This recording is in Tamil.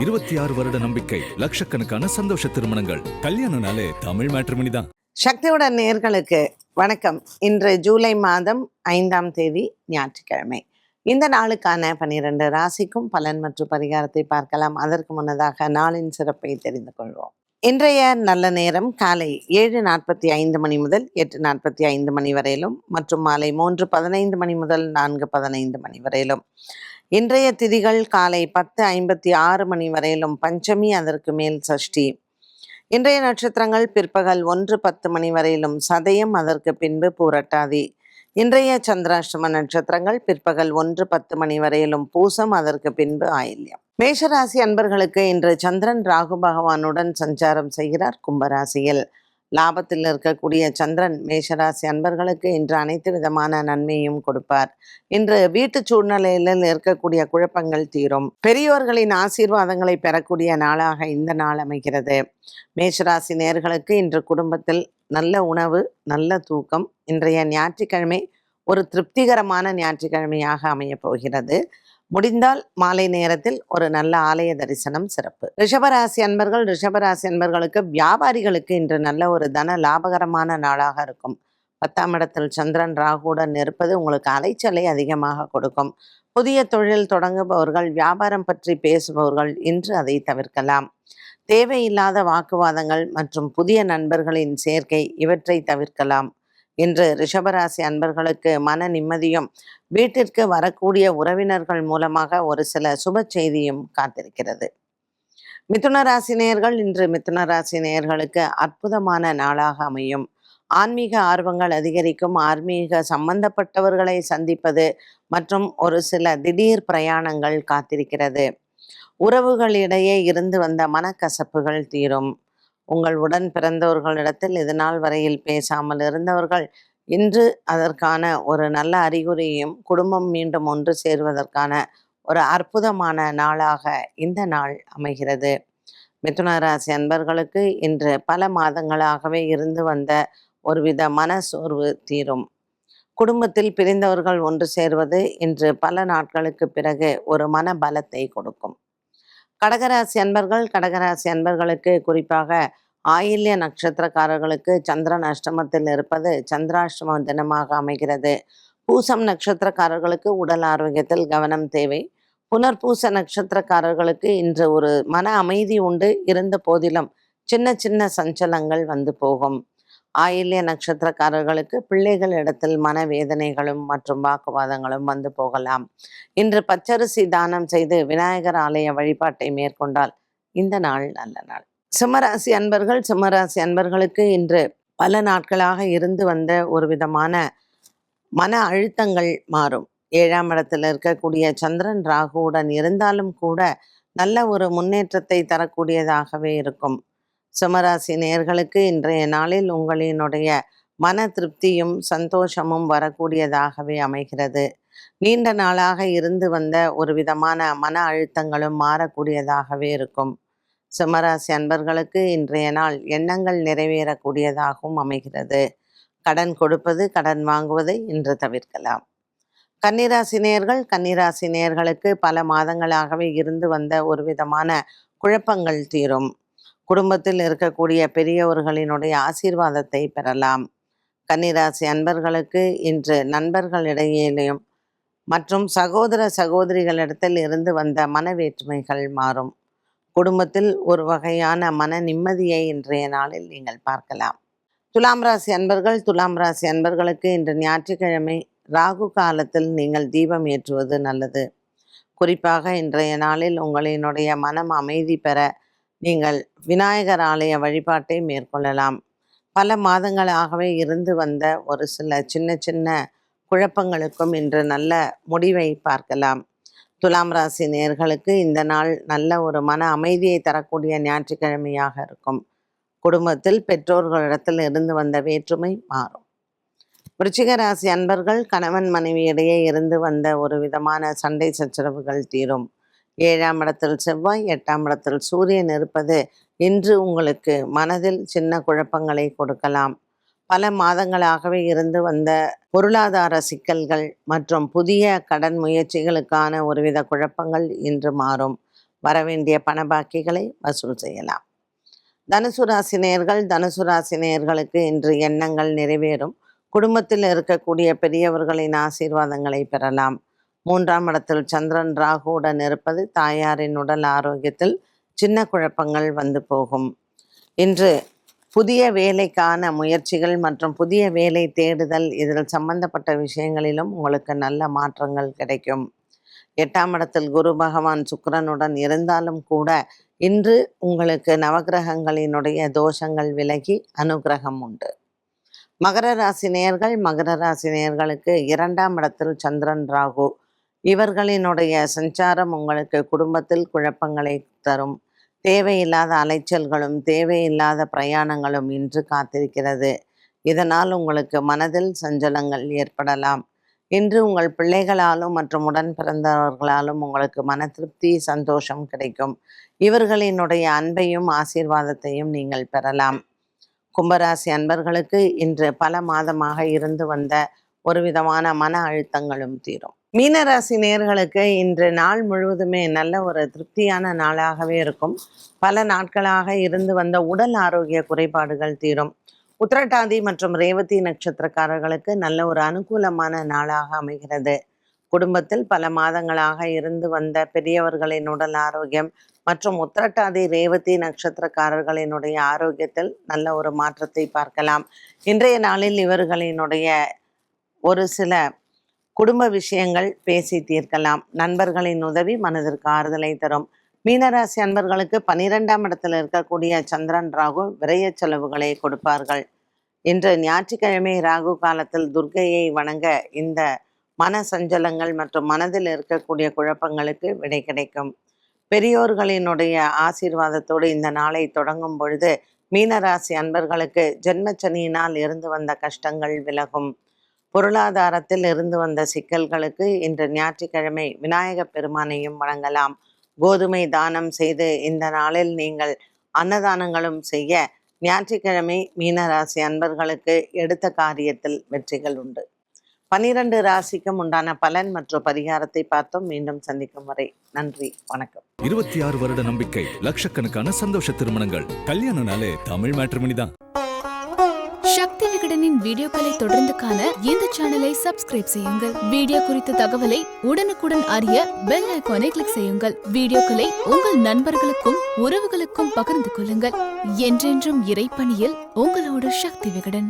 26 வருட நம்பிக்கை, லட்சக்கணக்கான சந்தோஷ திருமணங்கள். கல்யாணம்னாலே தமிழ் மேட்ரிமோனி தான். சக்தியுடன் நேயர்களுக்கு வணக்கம். இன்று ஜூலை மாதம் 5ஆம் தேதி ஞாயிற்றுக்கிழமை. இந்த நாளுக்கான 12 ராசிக்கும் பலன் மற்றும் பரிகாரத்தை பார்க்கலாம். அதற்கு முன்னதாக நாளின் சிறப்பை தெரிந்து கொள்வோம். இன்றைய நல்ல நேரம் காலை 7:45 மணி முதல் 8:45 மணி வரையிலும் மற்றும் மாலை 3:15 மணி முதல் 4:15 மணி வரையிலும். இன்றைய திதிகள் காலை 10:56 மணி வரையிலும் பஞ்சமி, அதற்கு மேல் சஷ்டி. இன்றைய நட்சத்திரங்கள் பிற்பகல் 1:10 மணி வரையிலும் சதயம், அதற்கு பின்பு பூரட்டாதி. இன்றைய சந்திராஷ்டம நட்சத்திரங்கள் பிற்பகல் 1:10 மணி வரையிலும் பூசம், அதற்கு பின்பு ஆயில்யம். மேஷராசி அன்பர்களுக்கு இன்று சந்திரன் ராகு பகவானுடன் சஞ்சாரம் செய்கிறார். கும்பராசியில் லாபத்தில் இருக்கக்கூடிய சந்திரன் மேஷராசி அன்பர்களுக்கு இன்று அனைத்து விதமான நன்மையும் கொடுப்பார். இன்று வீட்டு சூழ்நிலையில் இருக்கக்கூடிய குழப்பங்கள் தீரும். பெரியோர்களின் ஆசீர்வாதங்களை பெறக்கூடிய நாளாக இந்த நாள் அமைகிறது. மேஷராசி நேயர்களுக்கு இன்று குடும்பத்தில் நல்ல உணவு, நல்ல தூக்கம். இன்றைய ஞாயிற்றுக்கிழமை ஒரு திருப்திகரமான ஞாயிற்றுக்கிழமையாக அமையப் போகிறது. முடிந்தால் மாலை நேரத்தில் ஒரு நல்ல ஆலய தரிசனம் சிறப்பு. ரிஷபராசி அன்பர்களுக்கு வியாபாரிகளுக்கு இன்று நல்ல ஒரு தன லாபகரமான நாளாக இருக்கும். 10ஆம் இடத்தில் சந்திரன் ராகுடன் இருப்பது உங்களுக்கு அலைச்சலை அதிகமாக கொடுக்கும். புதிய தொழில் தொடங்குபவர்கள், வியாபாரம் பற்றி பேசுபவர்கள் இன்று அதை தவிர்க்கலாம். தேவையில்லாத வாக்குவாதங்கள் மற்றும் புதிய நண்பர்களின் சேர்க்கை இவற்றை தவிர்க்கலாம். இன்று ரிஷபராசி அன்பர்களுக்கு மன நிம்மதியும் வீட்டிற்கு வரக்கூடிய உறவினர்கள் மூலமாக ஒரு சில சுப செய்தியும் காத்திருக்கிறது. மிதுனராசி நேயர்கள் இன்று மிதுனராசி நேயர்களுக்கு அற்புதமான நாளாக அமையும். ஆன்மீக ஆர்வங்கள் அதிகரிக்கும். ஆன்மீக சம்பந்தப்பட்டவர்களை சந்திப்பது மற்றும் ஒரு சில திடீர் பிரயாணங்கள் காத்திருக்கிறது. உறவுகளிடையே இருந்து வந்த மனக்கசப்புகள் தீரும். உங்கள் உடன் பிறந்தவர்களிடத்தில் இது நாள் வரையில் பேசாமல் இருந்தவர்கள் இன்று அதற்கான ஒரு நல்ல அறிகுறியும், குடும்பம் மீண்டும் ஒன்று சேருவதற்கான ஒரு அற்புதமான நாளாக இந்த நாள் அமைகிறது. மிதுன ராசி அன்பர்களுக்கு இன்று பல மாதங்களாகவே இருந்து வந்த ஒருவித மனசோர்வு தீரும். குடும்பத்தில் பிரிந்தவர்கள் ஒன்று சேருவது இன்று பல நாட்களுக்கு பிறகு ஒரு மன பலத்தை கொடுக்கும். கடகராசி அன்பர்களுக்கு குறிப்பாக ஆயில்ய நட்சத்திரக்காரர்களுக்கு சந்திரன் அஷ்டமத்தில் இருப்பது சந்திராஷ்டம தினமாக அமைகிறது. பூசம் நட்சத்திரக்காரர்களுக்கு உடல் ஆரோக்கியத்தில் கவனம் தேவை. புனர்பூச நட்சத்திரக்காரர்களுக்கு இன்று ஒரு மன அமைதி உண்டு. இருந்த போதிலும் சின்ன சின்ன சஞ்சலங்கள் வந்து போகும். ஆயில்ய நட்சத்திரக்காரர்களுக்கு பிள்ளைகள் இடத்தில் மனவேதனைகளும் மற்றும் வாக்குவாதங்களும் வந்து போகலாம். இன்று பச்சரிசி தானம் செய்து விநாயகர் ஆலய வழிபாட்டை மேற்கொண்டால் இந்த நாள் நல்ல நாள். சிம்மராசி அன்பர்களுக்கு இன்று பல நாட்களாக இருந்து வந்த ஒரு விதமான மன அழுத்தங்கள் மாறும். 7ஆம் இடத்தில் இருக்கக்கூடிய சந்திரன் ராகுவுடன் இருந்தாலும் கூட நல்ல ஒரு முன்னேற்றத்தை தரக்கூடியதாகவே இருக்கும். சிம்மராசி நேயர்களுக்கு இன்றைய நாளில் உங்களினுடைய மன திருப்தியும் சந்தோஷமும் வரக்கூடியதாகவே அமைகிறது. நீண்ட நாளாக இருந்து வந்த ஒரு விதமான மன அழுத்தங்களும் மாறக்கூடியதாகவே இருக்கும். சிம்மராசி அன்பர்களுக்கு இன்றைய நாள் எண்ணங்கள் நிறைவேறக்கூடியதாகவும் அமைகிறது. கடன் கொடுப்பது, கடன் வாங்குவதை இன்று தவிர்க்கலாம். கன்னிராசி நேயர்களுக்கு பல மாதங்களாகவே இருந்து வந்த ஒரு விதமான குழப்பங்கள் தீரும். குடும்பத்தில் இருக்கக்கூடிய பெரியவர்களினுடைய ஆசீர்வாதத்தை பெறலாம். கன்னிராசி அன்பர்களுக்கு இன்று நண்பர்களிடையிலும் மற்றும் சகோதரிகளிடத்தில் இருந்து வந்த மனவேற்றுமைகள் மாறும். குடும்பத்தில் ஒரு வகையான மன நிம்மதியை இன்றைய நாளில் நீங்கள் பார்க்கலாம். துலாம் ராசி அன்பர்களுக்கு இன்று ஞாயிற்றுக்கிழமை ராகு காலத்தில் நீங்கள் தீபம் ஏற்றுவது நல்லது. குறிப்பாக இன்றைய நாளில் உங்களினுடைய மனம் அமைதி பெற நீங்கள் விநாயகர் ஆலய வழிபாட்டை மேற்கொள்ளலாம். பல மாதங்களாகவே இருந்து வந்த ஒரு சில சின்ன சின்ன குழப்பங்களுக்கும் இன்று நல்ல முடிவை பார்க்கலாம். துலாம் ராசி நேயர்களுக்கு இந்த நாள் நல்ல ஒரு மன அமைதியை தரக்கூடிய ஞாயிற்றுக்கிழமையாக இருக்கும். குடும்பத்தில் பெற்றோர்களிடத்தில் இருந்து வந்த வேற்றுமை மாறும். விருச்சிக ராசி அன்பர்கள், கணவன் மனைவியிடையே இருந்து வந்த ஒரு விதமான சண்டை சச்சரவுகள் தீரும். 7ஆம் இடத்தில் செவ்வாய், 8ஆம் இடத்தில் சூரியன் இருப்பது இன்று உங்களுக்கு மனதில் சின்ன குழப்பங்களை கொடுக்கலாம். பல மாதங்களாகவே இருந்து வந்த பொருளாதார சிக்கல்கள் மற்றும் புதிய கடன் முயற்சிகளுக்கான ஒருவித குழப்பங்கள் இன்று மாறும். வரவேண்டிய பண பாக்கிகளை வசூல் செய்யலாம். தனுசு ராசி நேயர்களுக்கு இன்று எண்ணங்கள் நிறைவேறும். குடும்பத்தில் இருக்கக்கூடிய பெரியவர்களின் ஆசீர்வாதங்களை பெறலாம். 3ஆம் இடத்தில் சந்திரன் ராகுவுடன் இருப்பது தாயாரின் உடல் ஆரோக்கியத்தில் சின்ன குழப்பங்கள் வந்து போகும். இன்று புதிய வேலைக்கான முயற்சிகள் மற்றும் புதிய வேலை தேடுதல் இதில் சம்பந்தப்பட்ட விஷயங்களிலும் உங்களுக்கு நல்ல மாற்றங்கள் கிடைக்கும். 8ஆம் இடத்தில் குரு பகவான் சுக்கிரனுடன் இருந்தாலும் கூட இன்று உங்களுக்கு நவகிரகங்களினுடைய தோஷங்கள் விலகி அனுகிரகம் உண்டு. மகர ராசி நேயர்களுக்கு 2ஆம் இடத்தில் சந்திரன் ராகு இவர்களினுடைய சஞ்சாரம் உங்களுக்கு குடும்பத்தில் குழப்பங்களை தரும். தேவையில்லாத அலைச்சல்களும் தேவையில்லாத பிரயாணங்களும் இன்று காத்திருக்கிறது. இதனால் உங்களுக்கு மனதில் சஞ்சலங்கள் ஏற்படலாம். இன்று உங்கள் பிள்ளைகளாலும் மற்றும் உடன் பிறந்தவர்களாலும் உங்களுக்கு மன திருப்தி சந்தோஷம் கிடைக்கும். இவர்களினுடைய அன்பையும் ஆசீர்வாதத்தையும் நீங்கள் பெறலாம். கும்பராசி அன்பர்களுக்கு இன்று பல மாதமாக இருந்து வந்த ஒரு விதமான மன அழுத்தங்களும் தீரும். மீனராசி நேயர்களுக்கு இன்று நாள் முழுவதுமே நல்ல ஒரு திருப்தியான நாளாகவே இருக்கும். பல நாட்களாக இருந்து வந்த உடல் ஆரோக்கிய குறைபாடுகள் தீரும். உத்திரட்டாதி மற்றும் ரேவதி நட்சத்திரக்காரர்களுக்கு நல்ல ஒரு அனுகூலமான நாளாக அமைகிறது. குடும்பத்தில் பல மாதங்களாக இருந்து வந்த பெரியவர்களின் உடல் ஆரோக்கியம் மற்றும் உத்திரட்டாதி ரேவதி நட்சத்திரக்காரர்களினுடைய ஆரோக்கியத்தில் நல்ல ஒரு மாற்றத்தை பார்க்கலாம். இன்றைய நாளில் இவர்களினுடைய ஒரு சில குடும்ப விஷயங்கள் பேசி தீர்க்கலாம். நண்பர்களின் உதவி மனதிற்கு ஆறுதலை தரும். மீனராசி அன்பர்களுக்கு 12ஆம் இடத்தில் இருக்கக்கூடிய சந்திரன் ராகு விரய செலவுகளை கொடுப்பார்கள். இன்று ஞாயிற்றுக்கிழமை ராகு காலத்தில் துர்க்கையை வணங்க இந்த மன சஞ்சலங்கள் மற்றும் மனதில் இருக்கக்கூடிய குழப்பங்களுக்கு விடை கிடைக்கும். பெரியோர்களினுடைய ஆசீர்வாதத்தோடு இந்த நாளை தொடங்கும் பொழுது மீனராசி அன்பர்களுக்கு ஜென்மச்சனியினால் இருந்து வந்த கஷ்டங்கள் விலகும். பொருளாதாரத்தில் இருந்து வந்த சிக்கல்களுக்கு இன்று ஞாயிற்றுக்கிழமை விநாயகப் பெருமானையும் வணங்கலாம். கோதுமை தானம் செய்து இந்த நாளில் நீங்கள் அன்னதானங்களும் செய்ய ஞாயிற்றுக்கிழமை மீனராசி அன்பர்களுக்கு எடுத்த காரியத்தில் வெற்றிகள் உண்டு. 12 ராசிக்கும் உண்டான பலன் மற்றும் பரிகாரத்தை பார்த்தோம். மீண்டும் சந்திக்கும் வரை நன்றி, வணக்கம். 26 வருட நம்பிக்கை, லட்சக்கணக்கான சந்தோஷ திருமணங்கள். கல்யாணம்னாலே தமிழ் மேட்ரிமோனி தான். சக்தி விகடனின் வீடியோக்களை தொடர்ந்து காண இந்த சேனலை சப்ஸ்கிரைப் செய்யுங்கள். வீடியோ குறித்த தகவலை உடனுக்குடன் அறிய பெல் ஐகானை கிளிக் செய்யுங்கள். வீடியோக்களை உங்கள் நண்பர்களுக்கும் உறவுகளுக்கும் பகிர்ந்து கொள்ளுங்கள். என்றென்றும் இறைப்பணியில் உங்களோடு சக்தி விகடன்.